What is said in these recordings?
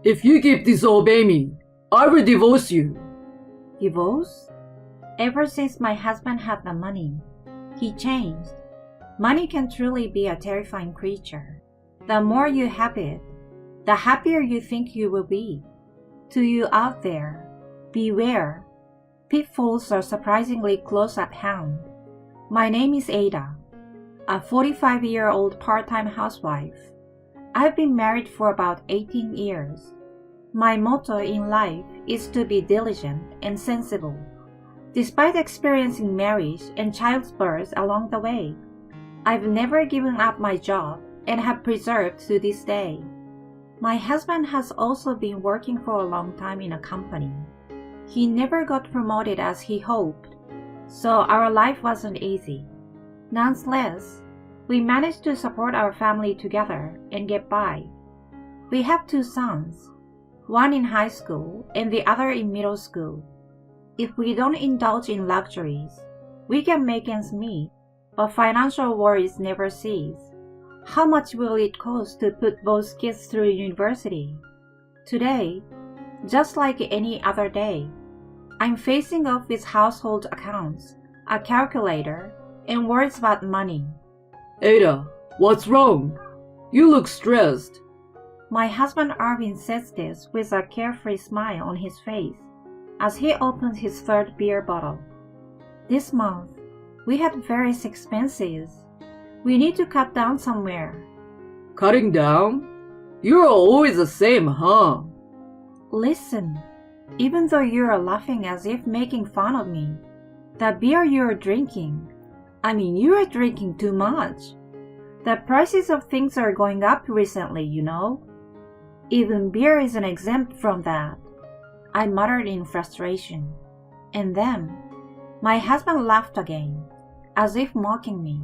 If you keep disobeying me, I will divorce you. Divorce? Ever since my husband had the money, he changed. Money can truly be a terrifying creature. The more you have it, the happier you think you will be. To you out there, beware. Pitfalls are surprisingly close at hand. My name is Ada, a 45-year-old part-time housewife. I've been married for about 18 years. My motto in life is to be diligent and sensible. Despite experiencing marriage and childbirth along the way, I've never given up my job and have persevered to this day. My husband has also been working for a long time in a company. He never got promoted as he hoped, so our life wasn't easy. Nonetheless, we managed to support our family together and get by. We have 2 sons, one in high school and the other in middle school. If we don't indulge in luxuries, we can make ends meet, but financial worries never cease. How much will it cost to put both kids through university? Today, just like any other day, I'm facing off with household accounts, a calculator, and worries about money. Ada, what's wrong? You look stressed. My husband Arvin says this with a carefree smile on his face as he opens his 3rd beer bottle. This month, we had various expenses. We need to cut down somewhere. Cutting down? You're always the same, huh? Listen, even though you're laughing as if making fun of me, the beer you're drinking, you're drinking too much. The prices of things are going up recently, you know. Even beer isn't exempt from that. I muttered in frustration. And then, my husband laughed again, as if mocking me.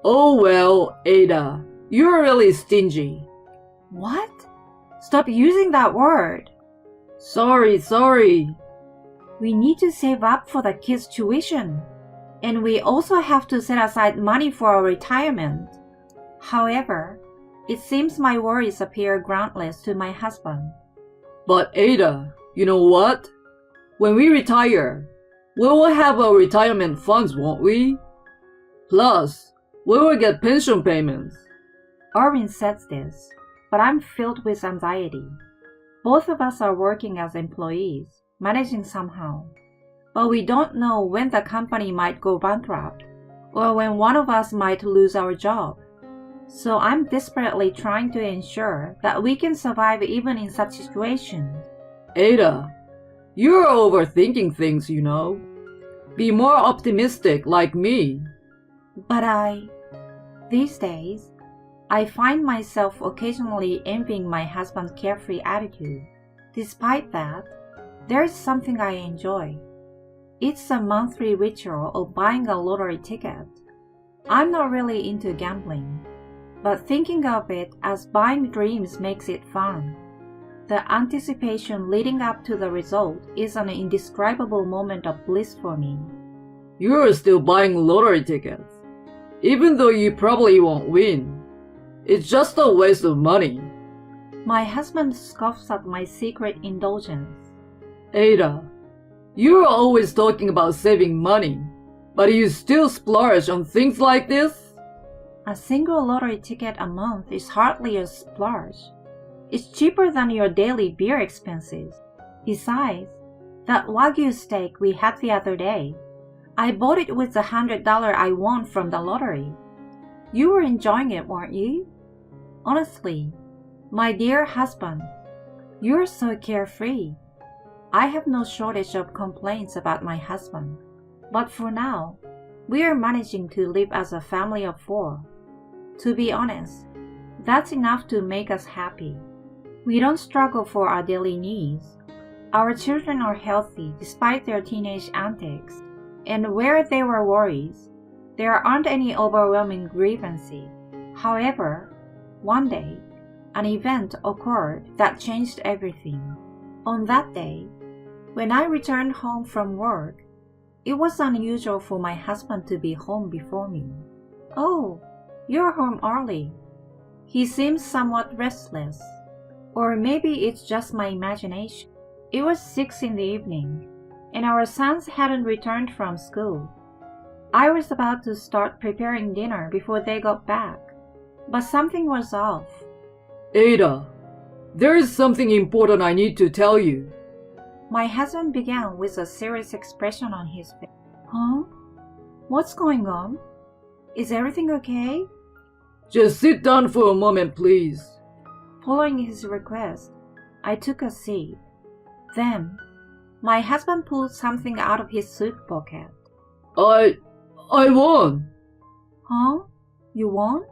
Oh well, Ada, you're really stingy. What? Stop using that word. Sorry. We need to save up for the kids' tuition. And we also have to set aside money for our retirement. However, it seems my worries appear groundless to my husband. But Ada, you know what? When we retire, we will have our retirement funds, won't we? Plus, we will get pension payments. Arvin says this, but I'm filled with anxiety. Both of us are working as employees, managing somehow. But we don't know when the company might go bankrupt, or when one of us might lose our job. So I'm desperately trying to ensure that we can survive even in such situations. Ada, you're overthinking things, you know. Be more optimistic like me. But these days, I find myself occasionally envying my husband's carefree attitude. Despite that, there's something I enjoy. It's a monthly ritual of buying a lottery ticket. I'm not really into gambling, but thinking of it as buying dreams makes it fun. The anticipation leading up to the result is an indescribable moment of bliss for me. You're still buying lottery tickets, even though you probably won't win. It's just a waste of money. My husband scoffs at my secret indulgence. Ada, you're always talking about saving money, but you still splurge on things like this? A single lottery ticket a month is hardly a splurge. It's cheaper than your daily beer expenses. Besides, that Wagyu steak we had the other day, I bought it with the $100 I won from the lottery. You were enjoying it, weren't you? Honestly, my dear husband, you're so carefree. I have no shortage of complaints about my husband, but for now, we are managing to live as a family of 4. To be honest, that's enough to make us happy. We don't struggle for our daily needs. Our children are healthy despite their teenage antics, and where there were worries, there aren't any overwhelming grievances. However, one day, an event occurred that changed everything. On that day, when I returned home from work, it was unusual for my husband to be home before me. "Oh, you're home early." He seemed somewhat restless. Or maybe it's just my imagination. It was 6 in the evening, and our sons hadn't returned from school. I was about to start preparing dinner before they got back, but something was off. Ada, there is something important I need to tell you. My husband began with a serious expression on his face. Huh? What's going on? Is everything okay? Just sit down for a moment, please. Following his request, I took a seat. Then, my husband pulled something out of his suit pocket. I won. Huh? You won?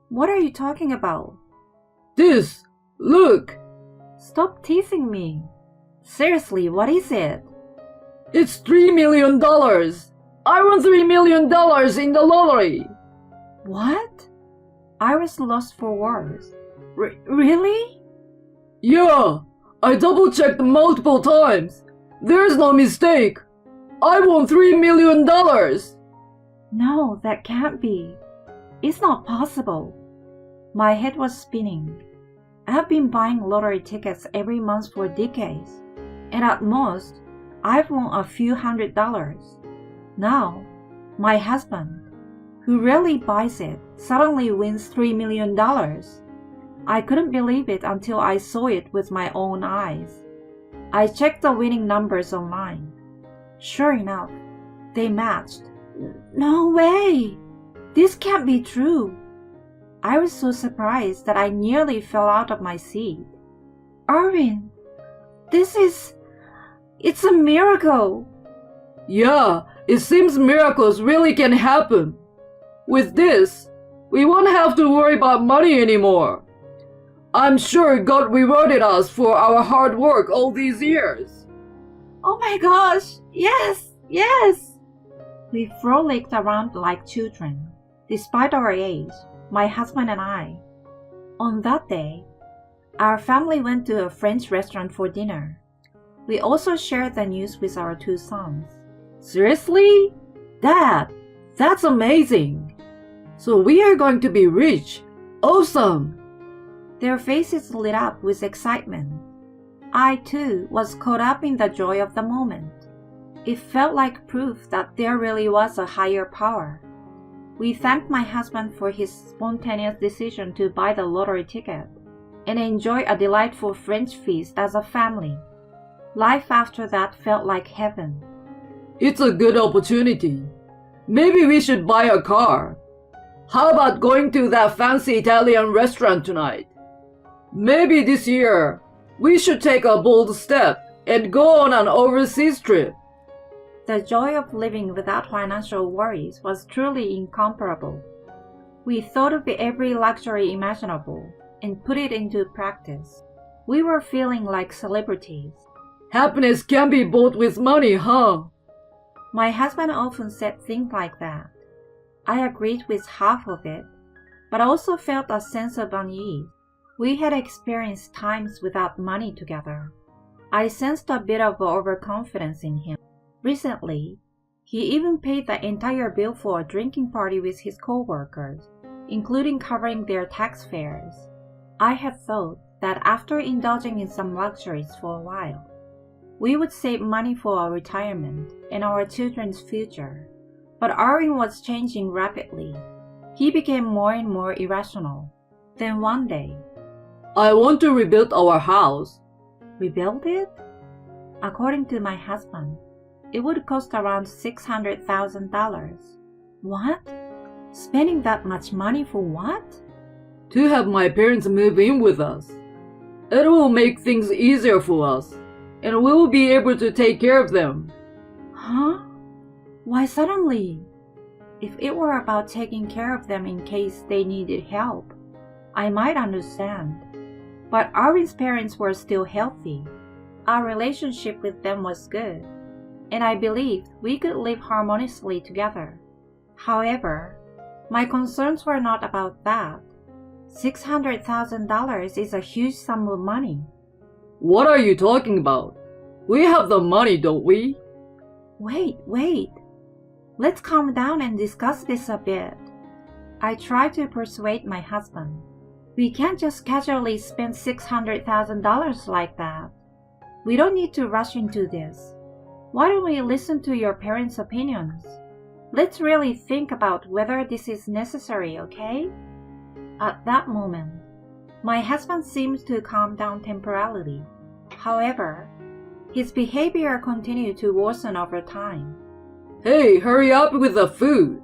What are you talking about? This, look. Stop teasing me. Seriously, what is it? It's $3 million. I won $3 million in the lottery. What? I was lost for words. Really? Yeah, I double-checked multiple times. There's no mistake. I won $3 million. No, that can't be. It's not possible. My head was spinning. I have been buying lottery tickets every month for decades, and at most, I've won a few $100s. Now, my husband, who rarely buys it, suddenly wins $3 million. I couldn't believe it until I saw it with my own eyes. I checked the winning numbers online. Sure enough, they matched. No way! This can't be true. I was so surprised that I nearly fell out of my seat. Arvin, it's a miracle. Yeah, it seems miracles really can happen. With this, we won't have to worry about money anymore. I'm sure God rewarded us for our hard work all these years. Oh my gosh, yes, yes! We frolicked around like children, despite our age, my husband and I. On that day, our family went to a French restaurant for dinner. We also shared the news with our 2 sons. Seriously? Dad, that's amazing. So we are going to be rich. Awesome. Their faces lit up with excitement. I, too, was caught up in the joy of the moment. It felt like proof that there really was a higher power. We thanked my husband for his spontaneous decision to buy the lottery ticket and enjoy a delightful French feast as a family. Life after that felt like heaven. It's a good opportunity. Maybe we should buy a car. How about going to that fancy Italian restaurant tonight? Maybe this year, we should take a bold step and go on an overseas trip. The joy of living without financial worries was truly incomparable. We thought of every luxury imaginable and put it into practice. We were feeling like celebrities. Happiness can be bought with money, huh? My husband often said things like that. I agreed with half of it, but also felt a sense of unease. We had experienced times without money together. I sensed a bit of overconfidence in him. Recently, he even paid the entire bill for a drinking party with his co-workers, including covering their tax fares. I had thought that after indulging in some luxuries for a while, we would save money for our retirement and our children's future. But Arvin was changing rapidly. He became more and more irrational. Then one day, I want to rebuild our house. Rebuild it? According to my husband, it would cost around $600,000. What? Spending that much money for what? To have my parents move in with us. It will make things easier for us, and we will be able to take care of them. Huh? Why suddenly? If it were about taking care of them in case they needed help, I might understand. But Arvin's parents were still healthy. Our relationship with them was good, and I believed we could live harmoniously together. However, my concerns were not about that. $600,000 is a huge sum of money. What are you talking about? We have the money, don't we? Wait. Let's calm down and discuss this a bit. I tried to persuade my husband. We can't just casually spend $600,000 like that. We don't need to rush into this. Why don't we listen to your parents' opinions? Let's really think about whether this is necessary, okay? At that moment, my husband seemed to calm down temporarily. However, his behavior continued to worsen over time. Hey, hurry up with the food.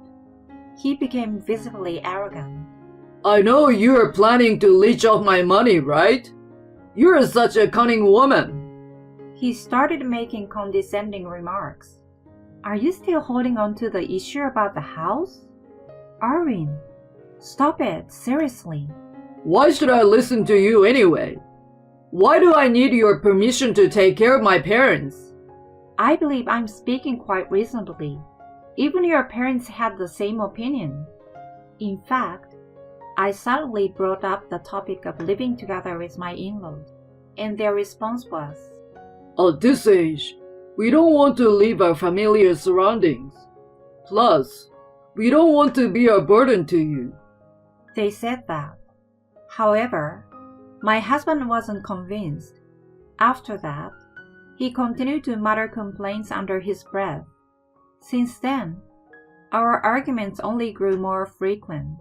He became visibly arrogant. I know you're planning to leech off my money, right? You're such a cunning woman. He started making condescending remarks. Are you still holding on to the issue about the house? Arvin, stop it, seriously. Why should I listen to you anyway? Why do I need your permission to take care of my parents? I believe I'm speaking quite reasonably. Even your parents had the same opinion. In fact, I suddenly brought up the topic of living together with my in-laws, and their response was, At this age, we don't want to leave our familiar surroundings. Plus, we don't want to be a burden to you. They said that. However, my husband wasn't convinced. After that, he continued to mutter complaints under his breath. Since then, our arguments only grew more frequent.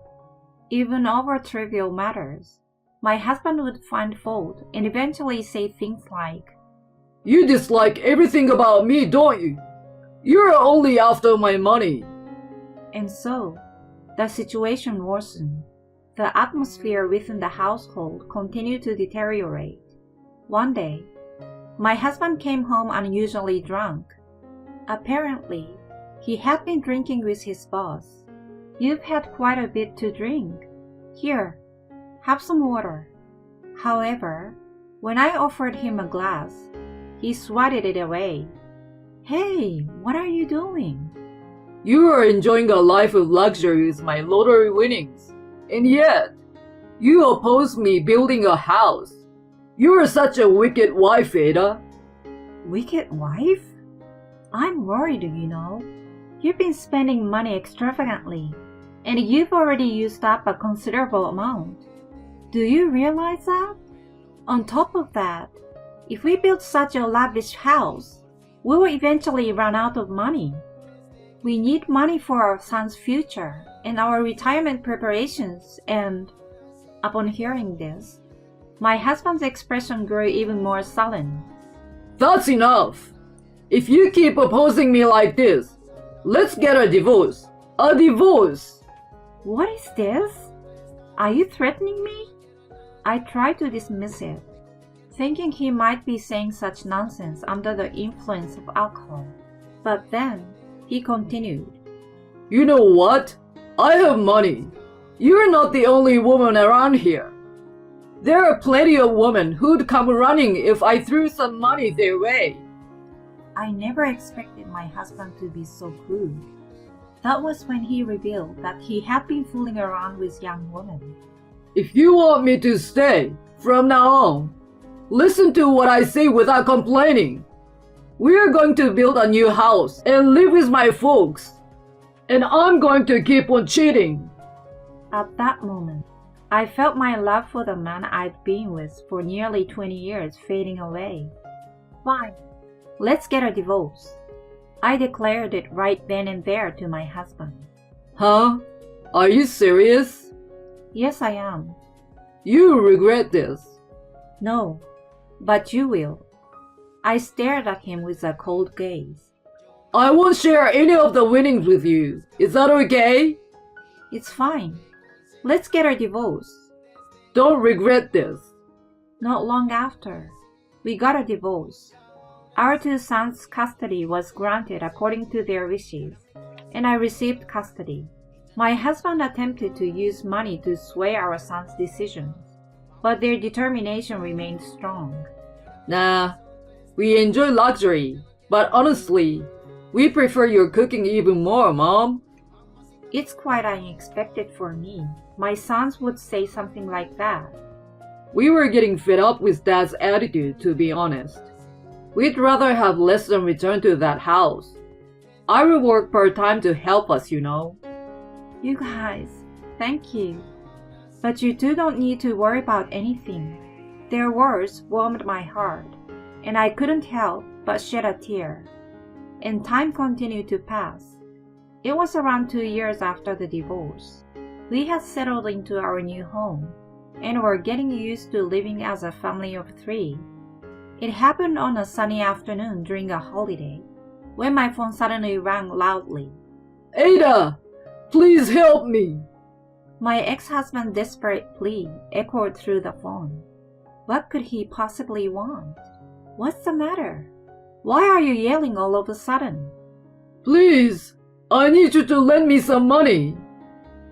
Even over trivial matters, my husband would find fault and eventually say things like, You dislike everything about me, don't you? You're only after my money. And so, the situation worsened. The atmosphere within the household continued to deteriorate. One day, my husband came home unusually drunk. Apparently, he had been drinking with his boss. You've had quite a bit to drink. Here, have some water. However, when I offered him a glass, he swatted it away. Hey, what are you doing? You are enjoying a life of luxury with my lottery winnings. And yet, you oppose me building a house. You are such a wicked wife, Ada. Wicked wife? I'm worried, you know. You've been spending money extravagantly, and you've already used up a considerable amount. Do you realize that? On top of that, if we build such a lavish house, we will eventually run out of money. We need money for our son's future and our retirement preparations, and upon hearing this, my husband's expression grew even more sullen. That's enough. If you keep opposing me like this, let's get a divorce. A divorce! What is this? Are you threatening me? I tried to dismiss it, thinking he might be saying such nonsense under the influence of alcohol. But then he continued. You know what? I have money. You're not the only woman around here. There are plenty of women who'd come running if I threw some money their way. I never expected my husband to be so crude. That was when he revealed that he had been fooling around with young women. If you want me to stay, from now on, listen to what I say without complaining. We're going to build a new house and live with my folks. And I'm going to keep on cheating. At that moment, I felt my love for the man I'd been with for nearly 20 years fading away. Fine, let's get a divorce. I declared it right then and there to my husband. Huh? Are you serious? Yes, I am. You regret this. No, but you will. I stared at him with a cold gaze. I won't share any of the winnings with you. Is that okay? It's fine. Let's get a divorce. Don't regret this. Not long after, we got a divorce. Our two sons' custody was granted according to their wishes, and I received custody. My husband attempted to use money to sway our sons' decisions, but their determination remained strong. Nah, we enjoy luxury, but honestly, we prefer your cooking even more, Mom. It's quite unexpected for me. My sons would say something like that. We were getting fed up with Dad's attitude, to be honest. We'd rather have less than return to that house. I will work part-time to help us, you know. You guys, thank you. But you two don't need to worry about anything." Their words warmed my heart, and I couldn't help but shed a tear. And time continued to pass. It was around 2 years after the divorce. We had settled into our new home, and were getting used to living as a family of 3. It happened on a sunny afternoon during a holiday, when my phone suddenly rang loudly. "Ada, please help me." My ex-husband's desperate plea echoed through the phone. What could he possibly want? What's the matter? Why are you yelling all of a sudden? "Please, I need you to lend me some money."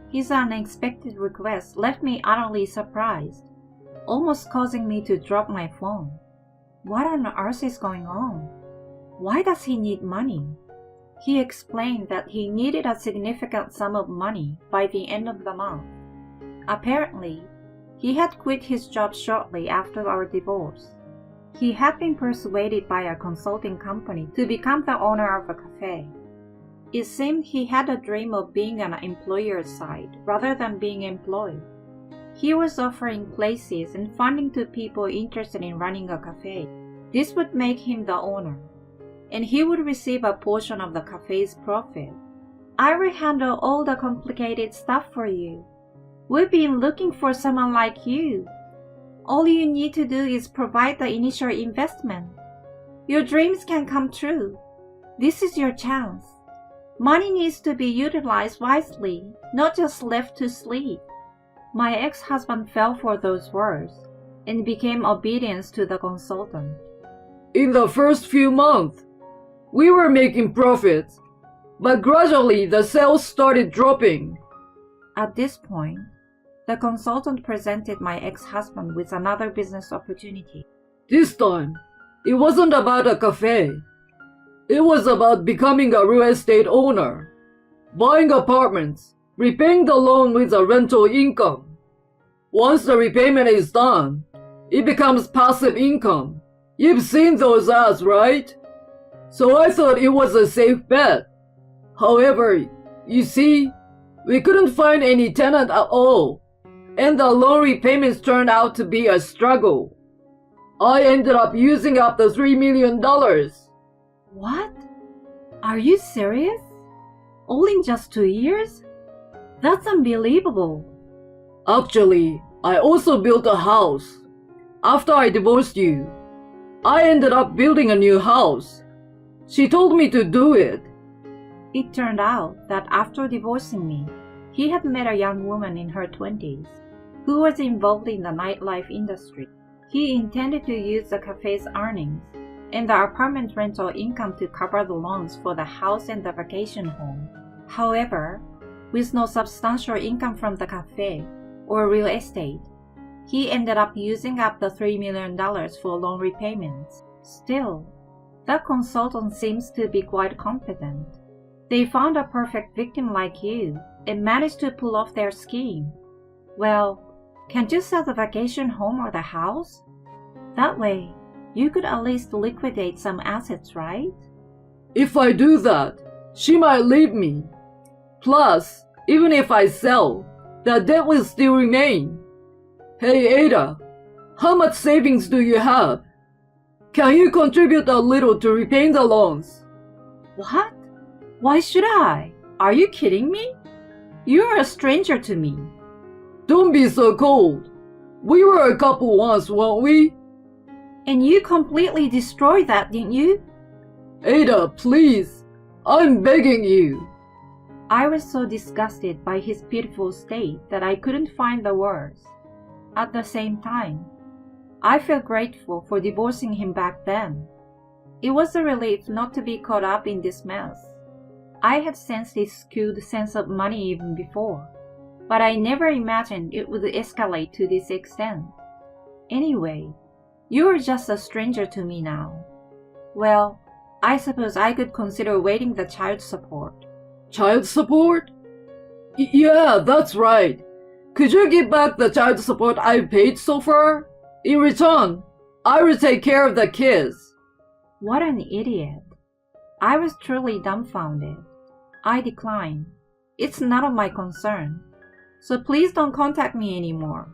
His unexpected request left me utterly surprised, almost causing me to drop my phone. What on earth is going on? Why does he need money? He explained that he needed a significant sum of money by the end of the month. Apparently, he had quit his job shortly after our divorce. He had been persuaded by a consulting company to become the owner of a cafe. It seemed he had a dream of being on an employer's side rather than being employed. He was offering places and funding to people interested in running a cafe. This would make him the owner, and he would receive a portion of the cafe's profit. "I will handle all the complicated stuff for you. We've been looking for someone like you. All you need to do is provide the initial investment. Your dreams can come true. This is your chance. Money needs to be utilized wisely, not just left to sleep." My ex-husband fell for those words and became obedient to the consultant. In the first few months, we were making profits, but gradually the sales started dropping. At this point, the consultant presented my ex-husband with another business opportunity. This time, it wasn't about a cafe. It was about becoming a real estate owner, buying apartments, repaying the loan with a rental income. Once the repayment is done, it becomes passive income. You've seen those ads, right? So I thought it was a safe bet. However, you see, we couldn't find any tenant at all, and the loan repayments turned out to be a struggle. I ended up using up the $3 million. What? Are you serious? All in just 2 years? That's unbelievable. Actually, I also built a house. After I divorced you, I ended up building a new house. She told me to do it. It turned out that after divorcing me, he had met a young woman in her 20s who was involved in the nightlife industry. He intended to use the cafe's earnings and the apartment rental income to cover the loans for the house and the vacation home. However, with no substantial income from the cafe or real estate, he ended up using up the $3 million for loan repayments. Still, that consultant seems to be quite competent. They found a perfect victim like you and managed to pull off their scheme. Well, can't you sell the vacation home or the house? That way, you could at least liquidate some assets, right? If I do that, she might leave me. Plus, even if I sell, the debt will still remain. Hey Ada, how much savings do you have? Can you contribute a little to repaying the loans? What? Why should I? Are you kidding me? You're a stranger to me. Don't be so cold. We were a couple once, weren't we? And you completely destroyed that, didn't you? Ada, please. I'm begging you. I was so disgusted by his pitiful state that I couldn't find the words. At the same time, I felt grateful for divorcing him back then. It was a relief not to be caught up in this mess. I had sensed his skewed sense of money even before, but I never imagined it would escalate to this extent. Anyway, you are just a stranger to me now. Well, I suppose I could consider waiving the child support. Child support? Yeah, that's right. Could you give back the child support I've paid so far? In return, I will take care of the kids. What an idiot. I was truly dumbfounded. I declined. It's none of my concern. so please don't contact me anymore.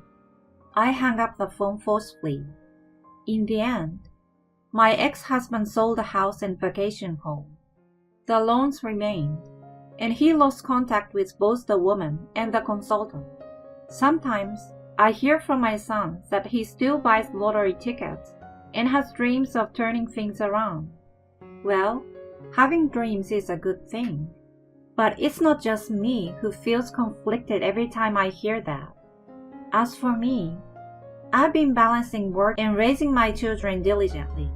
I hung up the phone forcefully. In the end, my ex-husband sold the house and vacation home. The loans remained, and he lost contact with both the woman and the consultant. Sometimes, I hear from my son that he still buys lottery tickets and has dreams of turning things around. Well, having dreams is a good thing. But it's not just me who feels conflicted every time I hear that. As for me, I've been balancing work and raising my children diligently.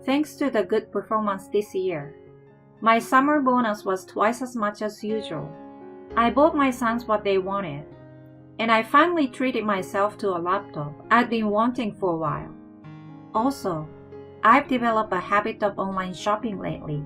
Thanks to the good performance this year, my summer bonus was twice as much as usual. I bought my sons what they wanted, and I finally treated myself to a laptop I'd been wanting for a while. Also, I've developed a habit of online shopping lately.